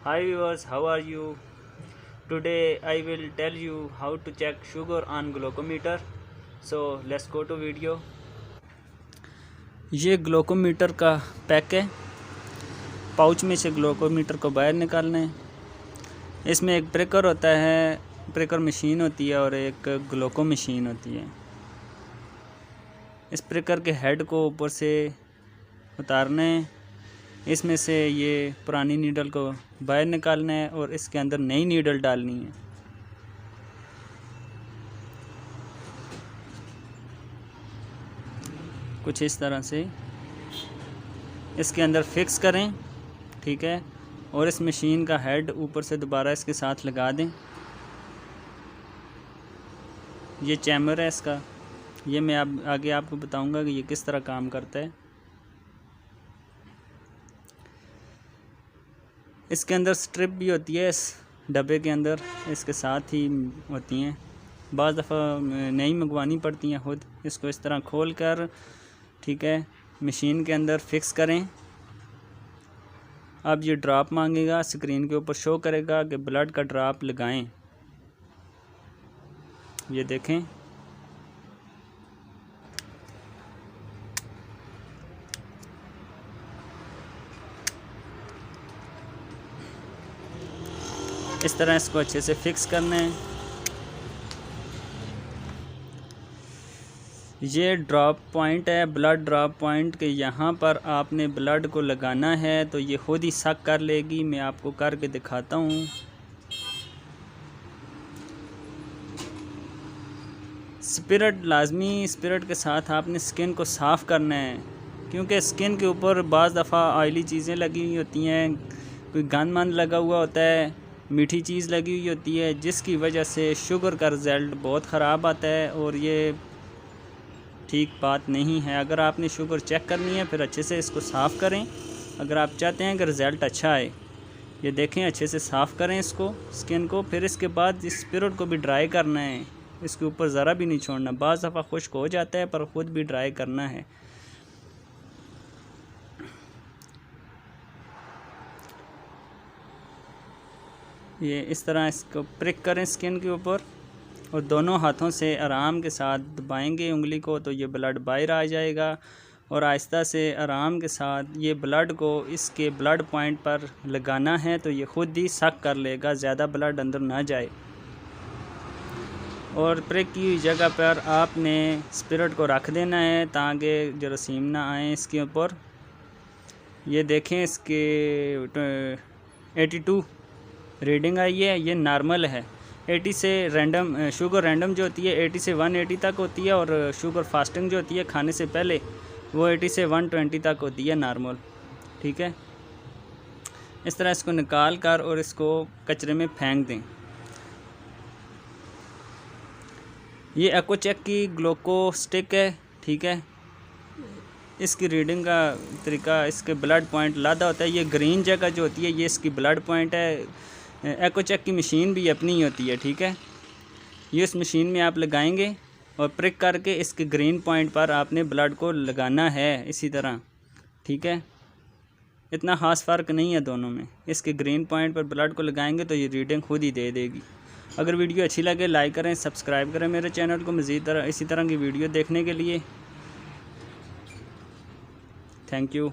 Hi viewers, how are you? Today I will tell you how to check sugar on glucometer. So let's go to video. ये glucometer का pack है। Pouch में से glucometer को बाहर निकालना है। इसमें एक ब्रेकर होता है, ब्रेकर मशीन होती है और एक ग्लूको मशीन होती है। इस ब्रेकर के हेड को ऊपर से उतारना है। इसमें से ये पुरानी नीडल को बाहर निकालना है और इसके अंदर नई नीडल डालनी है। कुछ इस तरह से इसके अंदर फिक्स करें, ठीक है। और इस मशीन का हेड ऊपर से दोबारा इसके साथ लगा दें। ये चैम्बर है इसका, ये मैं आगे आपको बताऊंगा कि ये किस तरह काम करता है। इसके अंदर स्ट्रिप भी होती है, इस डब्बे के अंदर इसके साथ ही होती हैं। बाज़ दफ़ा नई मंगवानी पड़ती हैं खुद। इसको इस तरह खोल कर, ठीक है, मशीन के अंदर फिक्स करें। अब ये ड्रॉप मांगेगा, स्क्रीन के ऊपर शो करेगा कि ब्लड का ड्रॉप लगाएं। ये देखें, इस तरह इसको अच्छे से फिक्स करना है। ये ड्रॉप पॉइंट है, ब्लड ड्रॉप पॉइंट के यहाँ पर आपने ब्लड को लगाना है तो ये खुद ही सक कर लेगी। मैं आपको करके दिखाता हूँ। स्पिरिट लाजमी, स्पिरिट के साथ आपने स्किन को साफ़ करना है, क्योंकि स्किन के ऊपर बाज़ दफ़ा ऑयली चीज़ें लगी हुई होती हैं, कोई गंद मंद लगा हुआ होता है, मीठी चीज़ लगी हुई होती है, जिसकी वजह से शुगर का रिज़ल्ट बहुत ख़राब आता है और ये ठीक बात नहीं है। अगर आपने शुगर चेक करनी है फिर अच्छे से इसको साफ़ करें। अगर आप चाहते हैं कि रिज़ल्ट अच्छा आए, ये देखें, अच्छे से साफ़ करें इसको, स्किन को। फिर इसके बाद इस स्पिरिट को भी ड्राई करना है, इसके ऊपर ज़रा भी नहीं छोड़ना। बाज़ दफ़ा खुश्क हो जाता है पर ख़ुद भी ड्राई करना है। ये इस तरह इसको प्रिक करें स्किन के ऊपर और दोनों हाथों से आराम के साथ दबाएंगे उंगली को तो ये ब्लड बाहर आ जाएगा। और आहिस्ता से आराम के साथ ये ब्लड को इसके ब्लड पॉइंट पर लगाना है तो ये ख़ुद ही सक कर लेगा, ज़्यादा ब्लड अंदर ना जाए। और प्रिक की हुई जगह पर आपने स्पिरिट को रख देना है ताकि जरासीम ना आए इसके ऊपर। ये देखें, इसके 82 रीडिंग आई है, ये नॉर्मल है। 80 से रैंडम, शुगर रैंडम जो होती है 80 से 180 तक होती है, और शुगर फास्टिंग जो होती है खाने से पहले वो 80 से 120 तक होती है नॉर्मल, ठीक है। इस तरह इसको निकाल कर और इसको कचरे में फेंक दें। ये EcoCheck की ग्लूको स्टिक है, ठीक है। इसकी रीडिंग का तरीका, इसके ब्लड पॉइंट लादा होता है। ये ग्रीन जगह जो होती है ये इसकी ब्लड पॉइंट है। EcoCheck की मशीन भी अपनी ही होती है, ठीक है। ये इस मशीन में आप लगाएंगे और प्रिक करके इसके ग्रीन पॉइंट पर आपने ब्लड को लगाना है इसी तरह, ठीक है। इतना ख़ास फ़र्क नहीं है दोनों में। इसके ग्रीन पॉइंट पर ब्लड को लगाएंगे तो ये रीडिंग खुद ही दे देगी। अगर वीडियो अच्छी लगे लाइक करें, सब्सक्राइब करें मेरे चैनल को मज़ीद इसी तरह की वीडियो देखने के लिए। Thank you.